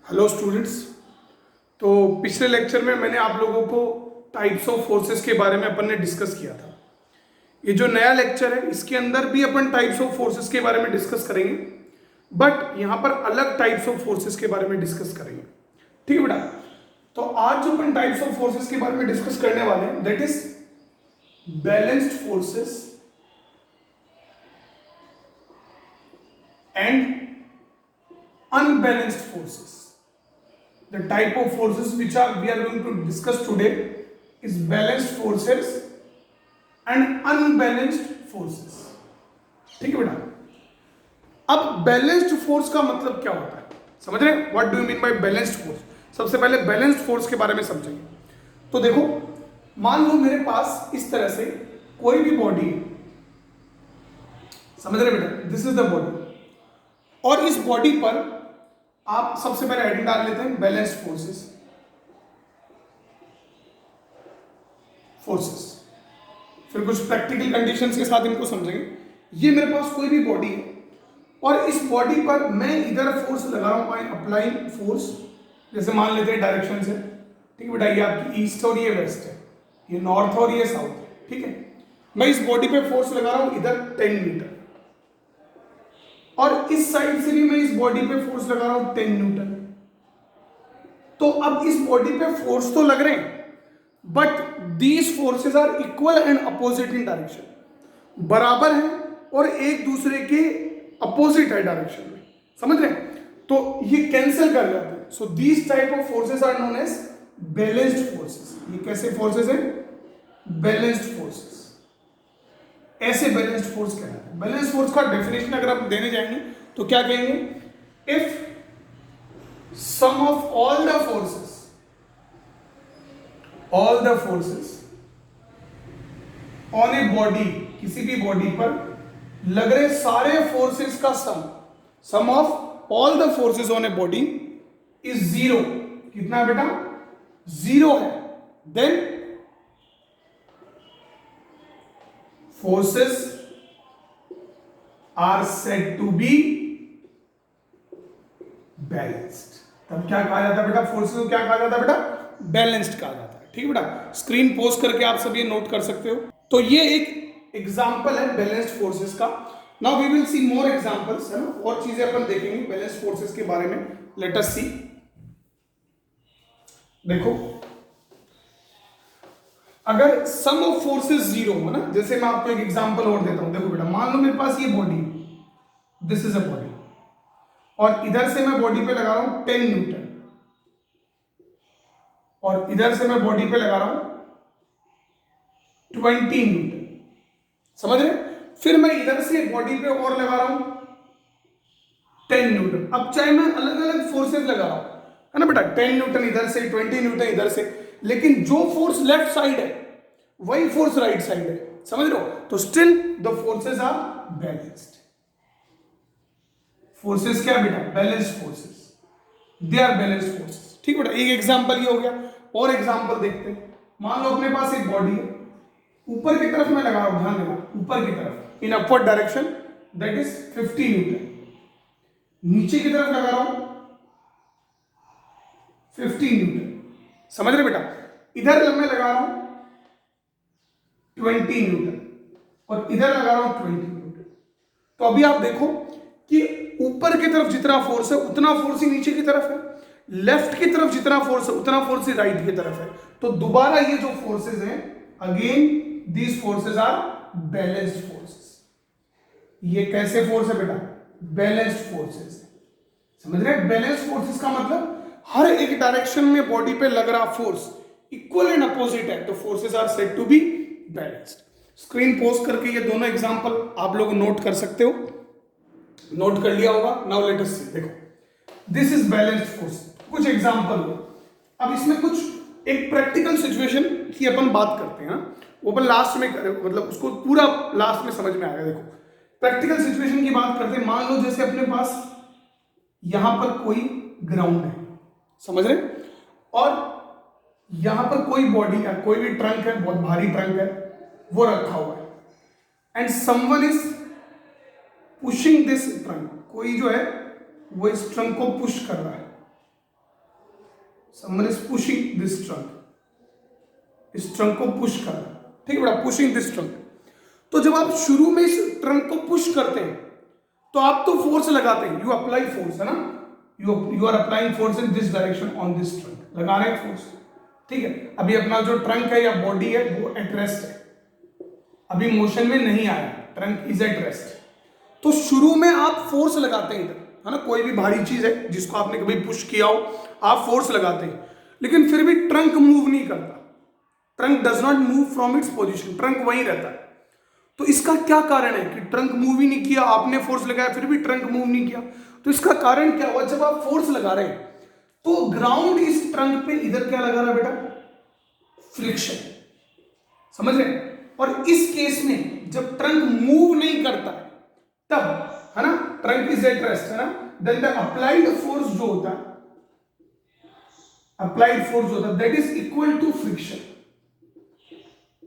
Hello students. तो पिछले lecture में मैंने आप लोगों को टाइप्स ऑफ फोर्सेस के बारे में अपन ने डिस्कस किया था। ये जो नया लेक्चर है इसके अंदर भी अपन टाइप्स ऑफ फोर्सेस के बारे में डिस्कस करेंगे, बट यहाँ पर अलग टाइप्स ऑफ फोर्सेस के बारे में डिस्कस करेंगे। ठीक है बेटा। तो आज जो अपन टाइप्स ऑफ फोर्सेस के बारे में डिस्कस करने वाले हैं that is balanced forces and unbalanced forces. The type of forces which we are going to discuss today is balanced forces and unbalanced forces. ठीक है बेटा। अब बैलेंस्ड फोर्स का मतलब क्या होता है, समझ रहे हैं? What do you mean by balanced force? सबसे पहले बैलेंस्ड फोर्स के बारे में समझेंगे। तो देखो, मान लो मेरे पास इस तरह से कोई भी बॉडी है, समझ रहे बेटा? दिस इज द बॉडी, और इस बॉडी पर आप सबसे पहले हेडिंग डाल लेते हैं बैलेंस्ड फोर्सेस। फिर कुछ प्रैक्टिकल कंडीशंस के साथ इनको समझेंगे। ये मेरे पास कोई भी बॉडी है और इस बॉडी पर मैं इधर फोर्स लगा रहा हूं, आई अप्लाइंग फोर्स। जैसे मान लेते हैं डायरेक्शन से, ठीक है बेटा, ये आपकी ईस्ट और ये वेस्ट है, ये नॉर्थ और ये साउथ है, ठीक है। मैं इस बॉडी पे फोर्स लगा रहा हूं इधर 10 मीटर, और इस साइड से भी मैं इस बॉडी पे फोर्स लगा रहा हूं 10 न्यूटन। तो अब इस बॉडी पे फोर्स तो लग रहे हैं, but these forces are equal and opposite in direction. बराबर है और एक दूसरे के अपोजिट है डायरेक्शन में, समझ रहे हैं? तो ये कैंसिल कर जाते हैं। So these type of forces are known as balanced forces. ये कैसे फोर्सेस हैं? Balanced forces. ऐसे बैलेंस्ड फोर्स कहलाते हैं। बैलेंस्ड फोर्स का डेफिनेशन अगर आप देने जाएंगे तो क्या कहेंगे? If sum of all the forces on a body, किसी भी बॉडी पर लग रहे सारे फोर्सेस का sum of all the forces on a body is zero. कितना है बेटा? जीरो है। Then forces are said to be balanced। तब क्या कहा जाता है बेटा? फोर्सेस को क्या कहा जाता है बेटा? बैलेंस्ड कहा जाता है। ठीक है बेटा, स्क्रीन पोज करके आप सब ये नोट कर सकते हो। तो ये एक एग्जांपल है बैलेंस्ड फोर्सेस का। Now we will see more examples, है ना, और चीजें अपन देखेंगे बैलेंस्ड फोर्सेस के बारे में। लेट अस सी। देखो, अगर सम ऑफ फोर्सेस जीरो हो ना, जैसे मैं आपको एक एग्जांपल और देता हूं। देखो बेटा, मान लो मेरे पास ये body, this is a body, और इधर से मैं बॉडी पे लगा रहा हूं 10 न्यूटन, और इधर से मैं बॉडी पे लगा रहा हूं 20 न्यूटन, समझ रहे? फिर मैं इधर से बॉडी पे और लगा रहा हूं 10 न्यूटन। अब चाहे मैं अलग अलग फोर्सेस लगा रहा हूं, है ना बेटा, 10 न्यूटन इधर से, 20 न्यूटन इधर से, लेकिन जो फोर्स लेफ्ट साइड है वही फोर्स राइट साइड है, समझ रहे हो? तो still the forces are balanced. Forces क्या बेटा? Balanced forces, they are balanced forces. ठीक बेटा, एक एग्जांपल ये हो गया। और एग्जांपल देखते हैं। मान लो अपने पास एक बॉडी है, ऊपर की तरफ मैं लगा रहा हूं, ध्यान देना, ऊपर की तरफ in upward direction, that is 50 Newton. नीचे की तरफ लगा रहा हूं 50 न्यूटन, समझ रहे बेटा? इधर मैं लगा रहा हूं 20 न्यूटन और इधर लगा रहा हूं 20 न्यूटन। तो अभी आप देखो कि ऊपर की तरफ जितना फोर्स है उतना फोर्स ही नीचे की तरफ है, लेफ्ट की तरफ जितना फोर्स है उतना फोर्स ही राइट की तरफ है। तो दोबारा ये जो फोर्सेस हैं, again these forces are balanced forces. ये कैसे फोर्स है बेटा? बैलेंस्ड फोर्सेस, समझ रहे हैं? बैलेंस्ड फोर्सेस का मतलब हर एक डायरेक्शन में बॉडी पे लग रहा फोर्स इक्वल एंड अपोजिट है, तो forces are said to be balanced. Screen pause करके ये दोनों एग्जांपल आप लोग नोट कर सकते हो, नोट कर लिया होगा। नाउ लेट अस सी। देखो, दिस इज बैलेंस्ड फोर्स। कुछ एग्जांपल हो। अब इसमें कुछ एक प्रैक्टिकल सिचुएशन की अपन बात करते हैं ना, वो अपन लास्ट में मतलब उसको पूरा लास्ट में समझ में आएगा। देखो, प्रैक्टिकल सिचुएशन की बात करते हैं। मान लो जैसे अपने पास यहां पर कोई ग्राउंड है, समझ रहे? और यहां पर कोई बॉडी है, कोई भी ट्रंक है, बहुत भारी ट्रंक है, वो रखा हुआ है, and someone is pushing this trunk. कोई जो है वो इस ट्रंक को पुश कर रहा है, someone is pushing this trunk, इस ट्रंक को पुश कर रहा है, ठीक है बेटा, पुशिंग दिस ट्रंक। तो जब आप शुरू में इस ट्रंक को पुश करते हैं तो आप तो फोर्स लगाते हैं, यू अप्लाई फोर्स, है ना, you are applying force in this direction on this trunk, लगा रहे हैं फोर्स, ठीक है। अभी अपना जो ट्रंक है या बॉडी है वो एट रेस्ट है, अभी मोशन में नहीं आया, ट्रंक इज एट रेस्ट। तो शुरू में आप फोर्स लगाते हैं इधर, है ना, कोई भी भारी चीज है जिसको आपने कभी पुश किया हो, आप फोर्स लगाते हैं, लेकिन फिर भी ट्रंक मूव नहीं करता, trunk does not move from its position, trunk वहीं रहता है। तो इसका क्या कारण है कि ट्रंक मूव ही नहीं किया, आपने फोर्स लगाया फिर भी ट्रंक मूव नहीं किया? तो इसका कारण क्या हुआ, जब आप फोर्स लगा रहे हैं तो ग्राउंड इस ट्रंक पे इधर क्या लगा रहा है बेटा, फ्रिक्शन, समझ रहे हैं। और इस केस में जब ट्रंक मूव नहीं करता तब, है ना, ट्रंक इज एट रेस्ट, है ना, देन द अप्लाइड फोर्स जो होता है, अप्लाइड फोर्स जो होता है that is equal to friction,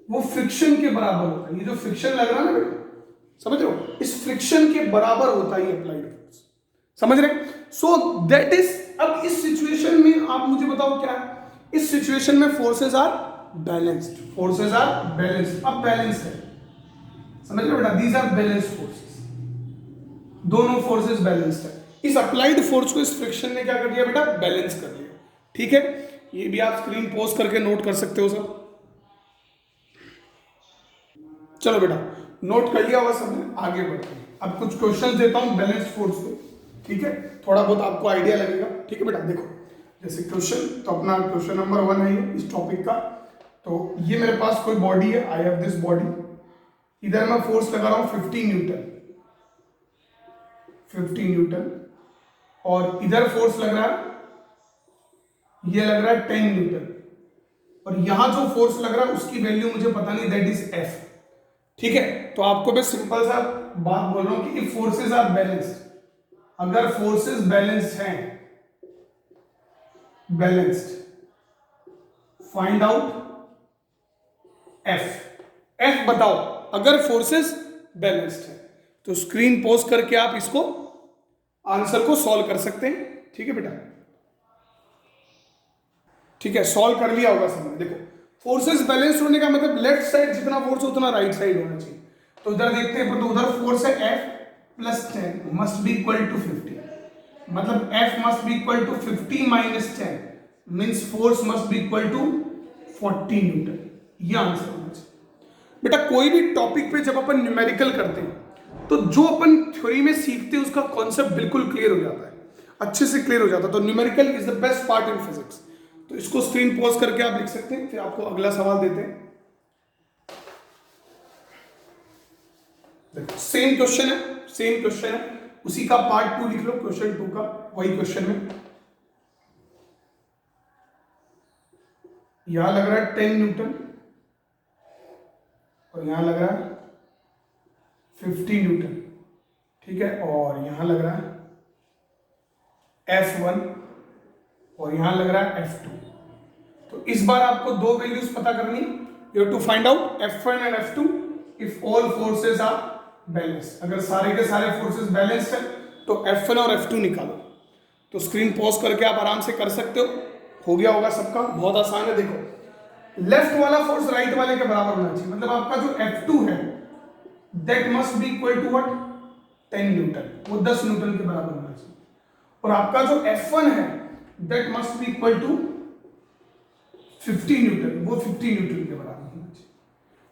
वो फ्रिक्शन के बराबर होता है। ये जो फ्रिक्शन लग रहा है ना बेटा, समझ रहे हो, इस फ्रिक्शन के बराबर होता है ये अप्लाइड फोर्स, समझ रहे हैं। सो दैट इज, अब इस सिचुएशन में आप मुझे बताओ क्या है, इस सिचुएशन में forces are balanced, forces are balanced, अब बैलेंस है, समझ रहे हो बेटा, दीज आर बैलेंस्ड फोर्सेस, दोनों फोर्सेस बैलेंस्ड है। इस अप्लाइड फोर्स को इस फ्रिक्शन ने क्या कर दिया बेटा, बैलेंस कर दिया, ठीक है। ये भी आप स्क्रीन पॉज करके नोट कर सकते हो सब। चलो बेटा, नोट कर लिया होगा सबने, आगे बढ़ते हैं। अब कुछ क्वेश्चन देता हूं बैलेंस्ड फोर्स पे, ठीक है, थोड़ा बहुत आपको आइडिया लगेगा, ठीक है बेटा। देखो जैसे क्वेश्चन, तो अपना क्वेश्चन नंबर 1 है ये इस टॉपिक का। तो ये मेरे पास कोई बॉडी है, आई हैव दिस बॉडी, इधर मैं फोर्स लगा रहा हूं 50 न्यूटन, 50 न्यूटन, और इधर फोर्स लग रहा है, ये लग रहा है 10 न्यूटन, और यहां जो फोर्स लग रहा है उसकी वैल्यू मुझे पता नहीं, दैट इज एफ, ठीक है। तो आपको मैं सिंपल सा बात बोल रहा हूं कि इफ फोर्सेस आर बैलेंस्ड, अगर फोर्सेस बैलेंस्ड हैं, balanced, find out F, F बताओ अगर फोर्सेस बैलेंस्ड है। तो स्क्रीन पॉज करके आप इसको आंसर को सॉल्व कर सकते हैं, ठीक है बेटा, ठीक है, सॉल्व कर लिया होगा सबने। देखो फोर्सेस बैलेंस्ड होने का मतलब लेफ्ट साइड जितना फोर्स उतना राइट साइड होना चाहिए। तो उधर देखते हैं, तो उधर फोर्स है F plus 10 must be equal to 50, मतलब F must be equal to 50 minus 10 means force must be equal to 40 newton, ये आंसर होना चाहिए बेटा। कोई भी टॉपिक पे जब अपन न्यूमेरिकल करते हैं तो जो अपन थ्योरी में सीखते हैं उसका कॉन्सेप्ट बिल्कुल क्लियर हो जाता है, अच्छे से क्लियर हो जाता है। तो numerical is the best part in physics. तो इसको स्क्रीन पॉज करके आप लिख सकते हैं, फिर आपको अगला सवाल देते हैं। देखो सेम क्वेश्चन है, सेम क्वेश्चन है, उसी का पार्ट 2 लिख लो, क्वेश्चन 2 का वही क्वेश्चन में। यहां लग रहा है 10 न्यूटन और यहां लग रहा है 50 न्यूटन, ठीक है, और यहां लग रहा है F1 और यहां लग रहा है F2। तो इस बार आपको दो वैल्यूज पता करनी, you have to find out F1 and F2 if all forces are balance. अगर सारे के सारे फोर्सेस बैलेंस्ड है तो F1 और F2 निकालो। तो स्क्रीन पॉज करके आप आराम से कर सकते हो गया होगा सबका, बहुत आसान है। देखो लेफ्ट वाला फोर्स राइट वाले के बराबर होना चाहिए, मतलब आपका जो F2 है that must be equal to what, 10 newton, वो 10 न्यूटन के बराबर होना चाहिए। और आपका जो F1 है that must be equal to 50 newton, वो 50 न्यूटन के बराबर होना चाहिए,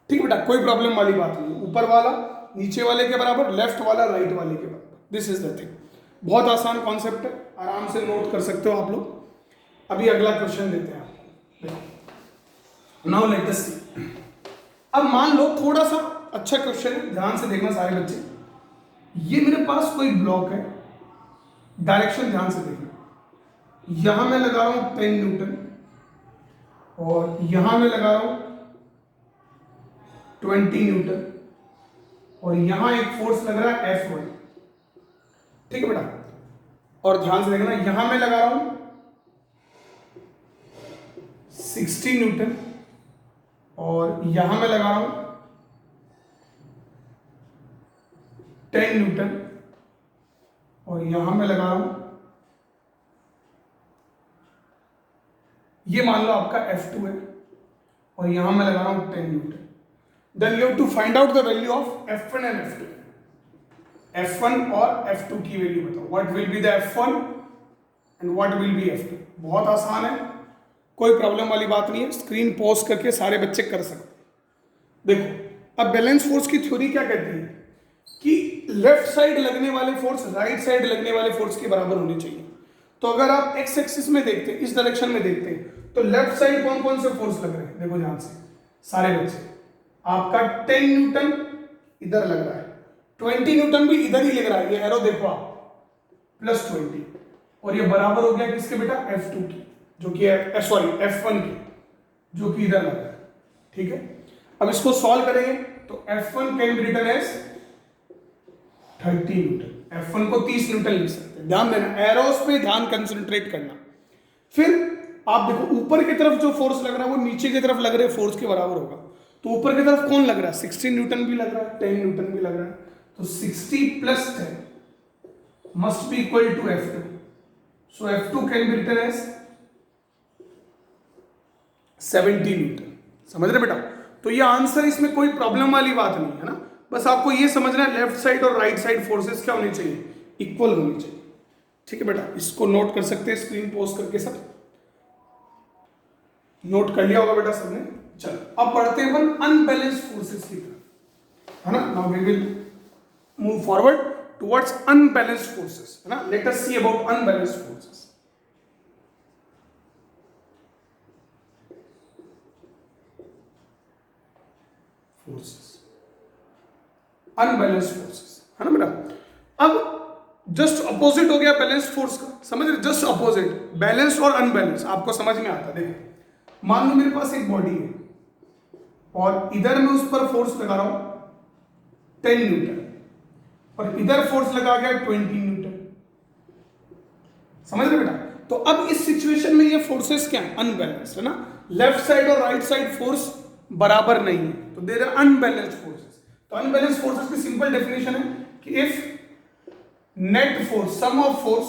ठीक बेटा, कोई प्रॉब्लम वाली बात नहीं। ऊपर वाला नीचे वाले के बराबर, लेफ्ट वाला राइट वाले के बराबर, दिस इज द थिंग। बहुत आसान कॉन्सेप्ट है, आराम से नोट कर सकते हो आप लोग। अभी अगला क्वेश्चन देते हैं आपको, देखो नाउ लेट अस सी। अब मान लो थोड़ा सा अच्छा क्वेश्चन है, ध्यान से देखना सारे बच्चे। ये मेरे पास कोई ब्लॉक है, डायरेक्शन ध्यान से देखना, यहां मैं लगा रहा हूं 10 न्यूटन और यहां मैं लगा रहा हूं 20 न्यूटन और यहां एक फोर्स लग रहा है F1, ठीक है बेटा। और ध्यान से देखना, यहां मैं लगा रहा हूं 60 न्यूटन और यहां मैं लगा रहा हूं 10 न्यूटन और यहां मैं लगा रहा हूं ये मान लो आपका F2 है और यहां मैं लगा रहा हूं 10 newton. Then you have to find out the value of F1 and F2। F1 और F2 की वैल्यू बताओ। What will be the F1 and what will be F2। बहुत आसान है, कोई प्रॉब्लम वाली बात नहीं है, स्क्रीन पॉज करके सारे बच्चे कर सकते। देखो अब बैलेंस फोर्स की थ्योरी क्या कहती है कि लेफ्ट साइड लगने वाले फोर्स राइट साइड लगने वाले फोर्स के बराबर होने चाहिए। तो अगर आप एक्स एक्सिस में देखते हैं, इस डायरेक्शन में देखते हैं, तो लेफ्ट साइड कौन कौन से फोर्स लग रहे हैं, देखो ध्यान से सारे बच्चे। आपका 10 न्यूटन इधर लग रहा है, 20 न्यूटन भी इधर ही लग रहा है, ये एरो देखो आप, +20, और ये बराबर हो गया किसके बेटा, F2 की, जो कि सॉरी F1 की, जो कि इधर लग रहा है। ठीक है, अब इसको सॉल्व करेंगे तो F1 can be written as 30 newton. F1 को 30 न्यूटन लिख सकते हैं। ध्यान देना, एरोस पे ध्यान कंसंट्रेट करना। फिर आप देखो ऊपर की तरफ जो फोर्स लग रहा है वो नीचे की तरफ लग रहे फोर्स के बराबर होगा। तो ऊपर की तरफ कौन लग रहा है, 16 न्यूटन भी लग रहा है, 10 न्यूटन भी लग रहा है, तो 60 + 10 must be equal to F2। So F2 can be written as 70 newton. समझ रहे बेटा? तो ये आंसर, इसमें कोई प्रॉब्लम वाली बात नहीं है ना, बस आपको ये समझना है लेफ्ट साइड और राइट साइड फोर्सेस क्या होनी चाहिए, इक्वल होनी चाहिए। ठीक है बेटा, इसको नोट कर सकते हैं स्क्रीन पॉज करके, सब नोट कर लिया होगा बेटा सबने। चलो अब पढ़ते हैं अपन अनबैलेंस्ड फोर्सेस की तरफ, है ना। Now we will move forward towards unbalanced forces, है ना। Let us see about unbalanced forces. Unbalanced forces, है ना बेटा। अब जस्ट अपोजिट हो गया बैलेंस्ड फोर्स का, समझ रहे, जस्ट अपोजिट, बैलेंस्ड और अनबैलेंस्ड आपको समझ में आता है। देखो मान लो मेरे पास एक बॉडी है और इधर मैं उस पर फोर्स लगा रहा हूं 10 न्यूटन और इधर फोर्स लगा गया 20 न्यूटन, समझ रहे बेटा। तो अब इस सिचुएशन में ये फोर्सेस क्या है, अनबैलेंस्ड, है ना। लेफ्ट साइड और राइट साइड फोर्स बराबर नहीं है, तो देयर आर अनबैलेंस्ड फोर्सेस। तो अनबैलेंस्ड फोर्सेस की सिंपल डेफिनेशन है कि if net force, sum of force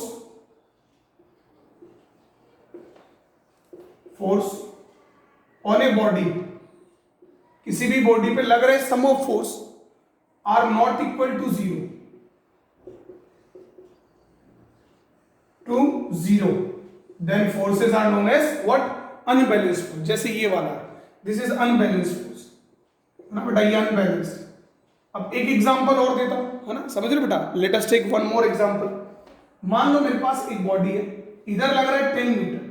on a body, किसी भी बॉडी पे लग रहे sum of force are not equal to 0, then forces are known as what, unbalanced force. जैसे ये वाला, दिस इज अनबैलेंस्ड फोर्स, है ना बेटा, ये अनबैलेंस्ड। अब एक एग्जांपल और देता हूं, है ना, समझ रहे बेटा। Let us take one more example. मान लो मेरे पास एक बॉडी है, इधर लग रहा है 10 न्यूटन।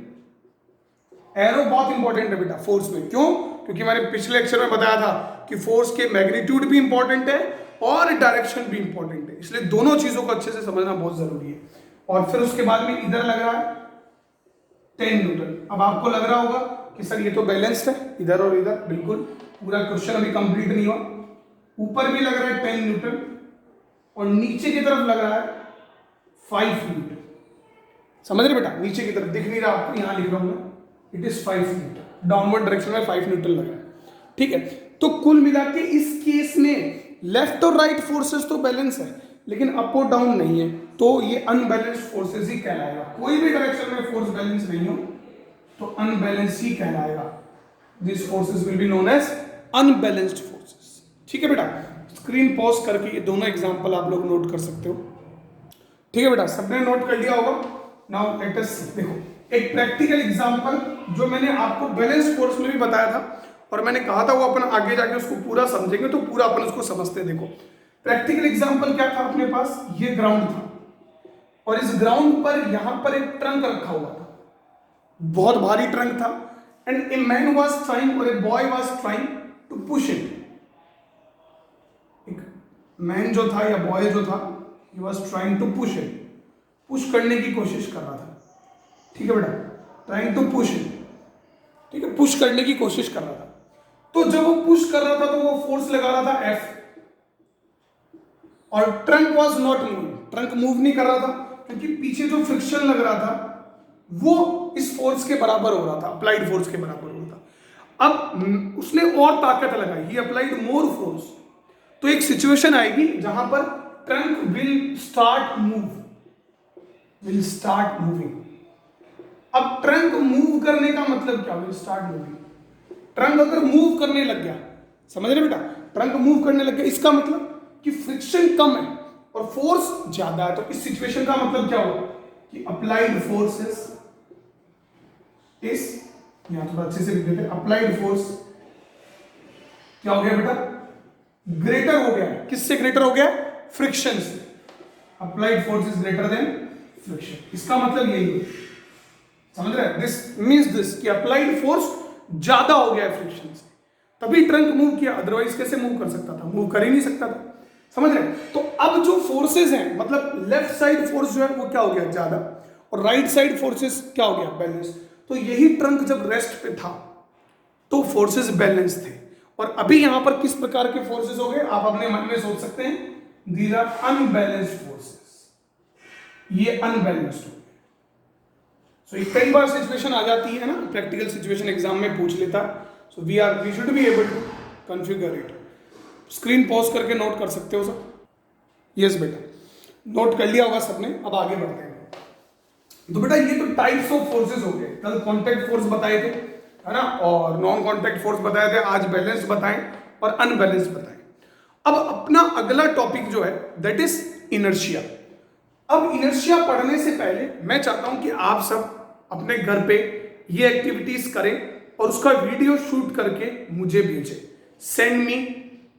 एरो बहुत इंपॉर्टेंट है बेटा फोर्स में, क्यों? क्योंकि मैंने पिछले लेक्चर में बताया था कि फोर्स के मैग्नीट्यूड भी इंपॉर्टेंट है और डायरेक्शन भी इंपॉर्टेंट है, इसलिए दोनों चीजों को अच्छे से समझना बहुत जरूरी है। और फिर उसके बाद में इधर लग रहा है 10 न्यूटन। अब आपको लग रहा होगा कि सर ये तो बैलेंस्ड है, इधर और इधर, बिल्कुल, पूरा क्वेश्चन अभी कंप्लीट नहीं हुआ। ऊपर भी लग रहा है 10 न्यूटन और नीचे की तरफ लग रहा है 5 न्यूटन, समझ रहे बेटा। नीचे की तरफ दिख नहीं रहा आपको, यहां लिख रहा हूं मैं, it is 5 Newton, downward direction में 5 न्यूटन लग रहा है। ठीक है, तो कुल मिला के इस केस में लेफ्ट और राइट फोर्सेस तो बैलेंस है, लेकिन अप और डाउन नहीं है, तो ये अनबैलेंस्ड फोर्सेस ही कहलाएगा। कोई भी डायरेक्शन में फोर्स बैलेंस नहीं हो तो अनबैलेंस ही कहलाएगा। This forces will be known as unbalanced forces. ठीक है बेटा, स्क्रीन पॉज करके ये दोनों एग्जांपल आप लोग नोट कर सकते हो। ठीक है बेटा, सबने नोट कर लिया होगा। नाउ लेट अस देखो एक प्रैक्टिकल एग्जांपल जो मैंने आपको बैलेंस फोर्स में भी बताया था और मैंने कहा था वो अपन आगे जाके उसको पूरा समझेंगे, तो पूरा अपन उसको समझते हैं। देखो प्रैक्टिकल एग्जांपल क्या था अपने पास, ये ग्राउंड था और इस ग्राउंड पर यहां पर एक ट्रंक रखा हुआ था, बहुत भारी ट्रंक था, and a man was trying or a boy was trying to push it. एक मैन जो था या बॉय जो था, he was trying to push it, push करने की कोशिश कर रहा था। ठीक है बेटा, ट्राइंग टू पुश इट, ठीक है, पुश करने की कोशिश कर रहा था। तो जब वो पुश कर रहा था तो वो फोर्स लगा रहा था F, और trunk was not moving, trunk move नहीं कर रहा था क्योंकि पीछे जो फ्रिक्शन लग रहा था वो इस फोर्स के बराबर हो रहा था, अप्लाइड फोर्स के बराबर हो रहा था। अब उसने और ताकत लगाई, ही अप्लाइड मोर फोर्स, तो एक सिचुएशन आएगी जहां पर ट्रंक विल स्टार्ट मूविंग। अब ट्रंक मूव करने का मतलब क्या हुआ? Start moving. ट्रंक अगर मूव करने लग गया, समझ रहे बेटा, ट्रंक मूव करने लग गया, इसका मतलब कि फ्रिक्शन कम है और फोर्स ज्यादा है। तो इस सिचुएशन का मतलब क्या होगा कि अप्लाइड फोर्सेस इस, यहां थोड़ा अच्छे से लिख देते हैं, अप्लाइड फोर्स क्या हो गया बेटा? ग्रेटर हो गया। किससे ग्रेटर हो गया? फ्रिक्शन से। Applied force is greater than friction. इसका मतलब यही है, समझ रहे हैं? दिस मींस दिस कि अप्लाइड फोर्स ज्यादा हो गया है फ्रिक्शन से, तभी ट्रंक मूव किया, अदरवाइज कैसे मूव कर सकता था? मूव कर ही नहीं सकता था, समझ रहे हैं? तो अब जो फोर्सेस हैं, मतलब लेफ्ट साइड फोर्स जो है वो क्या हो गया? ज्यादा, और राइट साइड फोर्सेस क्या हो गया? बैलेंस। तो यही ट्रंक जब रेस्ट पे था तो फोर्सेस बैलेंस थे, और अभी यहां पर किस प्रकार के फोर्सेस हो गए? आप अपने मन में सोच सकते हैं, दीज आर अनबैलेंस्ड फोर्सेस, ये अनबैलेंस्ड हो गए। सो ये कई बार सिचुएशन आ जाती है ना, प्रैक्टिकल सिचुएशन एग्जाम में पूछ लेता। So we should be able to configure it. Screen pause करके नोट कर सकते हो सब? यस बेटा, नोट कर लिया होगा सबने। अब आगे बढ़ते हैं। तो बेटा ये तो टाइप्स ऑफ फोर्सेस हो गए। कल कॉन्टैक्ट फोर्स बताए थे, है ना, और नॉन कॉन्टैक्ट फोर्स बताए थे। आज बैलेंस बताएं और अनबैलेंस बताएं। अब अपना अगला टॉपिक जो है दैट इज इनर्शिया। अब इनर्शिया पढ़ने से पहले मैं चाहता हूं कि आप सब अपने घर पे ये एक्टिविटीज करें और उसका वीडियो शूट करके मुझे भेजें। Send me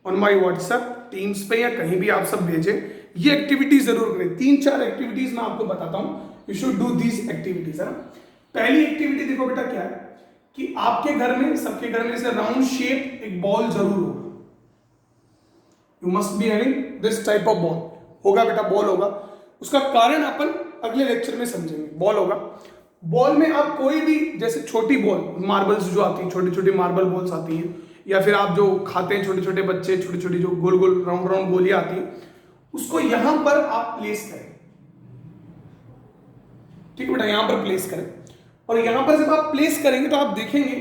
on my WhatsApp, teams पे, या कहीं भी आप सब भेजें। ये एक्टिविटीज जरूर करें। 3-4 एक्टिविटीज मैं आपको बताता हूं, you should do these activities, है ना। पहली एक्टिविटी देखो बेटा क्या है कि आपके घर में, सबके घर में से राउंड शेप एक बॉल जरूर होगा। You must be having this type of ball. होगा बेटा, बॉल होगा। उसका कारण अपन अगले लेक्चर में समझेंगे। बॉल होगा, बॉल में आप कोई भी, जैसे छोटी बॉल, मार्बल्स जो आती हैं, छोटी छोटी मार्बल बॉल्स आती हैं, या फिर आप जो खाते हैं छोटे छोटे बच्चे, छोटी छोटी जो गोल गोल राउंड राउंड गोलियां आती हैं, उसको यहां पर आप प्लेस करें। ठीक है बेटा, यहां पर प्लेस करें, और यहां पर जब आप प्लेस करेंगे तो आप देखेंगे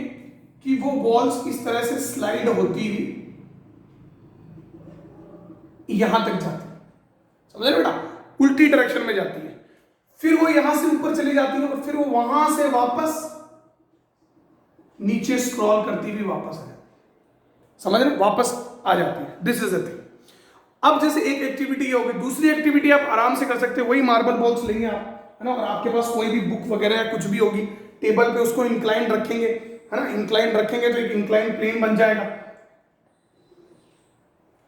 कि वो बॉल्स इस तरह से स्लाइड होती हुई यहां तक जाती है, समझ रहे बेटा, उल्टी डायरेक्शन में जाती है। फिर वो यहां से ऊपर चली जाती है और फिर वो वहां से वापस नीचे स्क्रॉल करती हुई वापस आ जाती है, समझ रहे, वापस आ जाती है। This is the thing. अब जैसे एक एक्टिविटी ये होगी, दूसरी एक्टिविटी आप आराम से कर सकते हो। वही मार्बल बॉल्स लेंगे आप, है ना, और आपके पास कोई भी बुक वगैरह या कुछ भी होगी, टेबल पे उसको इंक्लाइन रखेंगे, है ना, इंक्लाइन रखेंगे तो एक इंक्लाइन प्लेन बन जाएगा,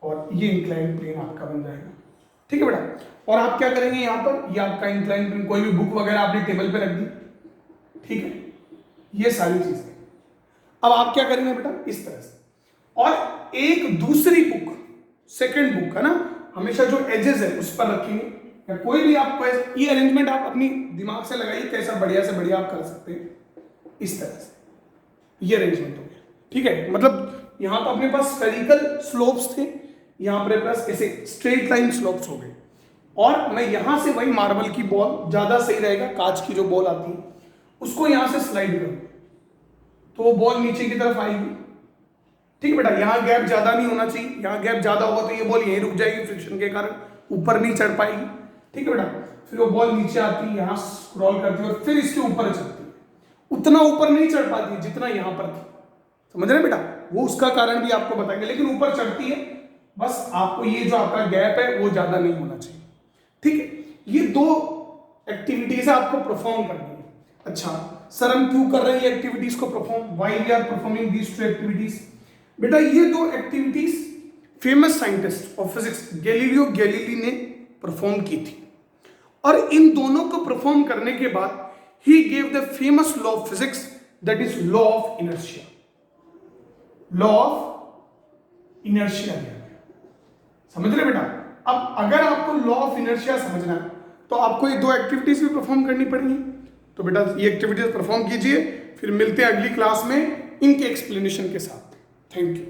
और ये इंक्लाइन प्लेन आपका बन जाएगा। ठीक है बेटा, और आप क्या करेंगे यहाँ पर, ये आपका इंक्लाइन प्लेन, कोई भी बुक वगैरह आपने टेबल पे रख दी, ठीक है, ये सारी चीजें। अब आप क्या करेंगे बेटा, इस तरह से, और एक दूसरी बुक, सेकंड बुक, है ना, हमेशा जो एजेस है उस पर रखेंगे, या कोई भी आप, ये अरेंजमेंट आप अपनी दिमाग से लगाइए, कैसा बढ़िया से बढ़िया आप कर सकते हैं, इस तरह से। ये अरेंजमेंट हो गया, ठीक है। मतलब यहां तो अपने पास स्फेरिकल स्लोप्स थे, यहां पर पास ऐसे स्ट्रेट लाइन स्लोप्स हो गए, और मैं यहां से वही मार्बल की बॉल, ज्यादा सही रहेगा, कांच की जो बॉल आती है उसको यहां से स्लाइड करूं तो वो बॉल नीचे की तरफ आएगी। ठीक है बेटा, यहां गैप ज्यादा नहीं होना चाहिए, यहां गैप ज्यादा होगा तो ये बॉल यहीं रुक जाएगी फ्रिक्शन के कारण, ऊपर नहीं चढ़ पाएगी। ठीक है बेटा, फिर वो बॉल नीचे आती है, यहां स्क्रॉल करती है और फिर इसके ऊपर चढ़ती है। उतना ऊपर नहीं चढ़ पाती जितना यहां पर थी, समझ रहे बेटा, वो उसका कारण भी आपको बताएंगे, लेकिन ऊपर चढ़ती है। बस आपको ये जो आपका गैप है वो ज्यादा नहीं होना चाहिए। ठीक है, ये दो एक्टिविटीज आपको परफॉर्म करनी है। अच्छा सर, हम क्यों कर रहे हैं ये एक्टिविटीज को perform, why we are performing these two activities? बेटा ये दो activities famous scientist of physics Galileo Galilei ने परफॉर्म की थी, और इन दोनों को परफॉर्म करने के बाद he gave the famous law of physics, that is law of inertia. Law of inertia, समझ रहे बेटा। अब अगर आपको लॉ ऑफ इनर्शिया समझना है तो आपको ये दो एक्टिविटीज भी परफॉर्म करनी पड़ेगी। तो बेटा ये एक्टिविटीज परफॉर्म कीजिए, फिर मिलते हैं अगली क्लास में इनके एक्सप्लेनेशन के साथ। Thank you.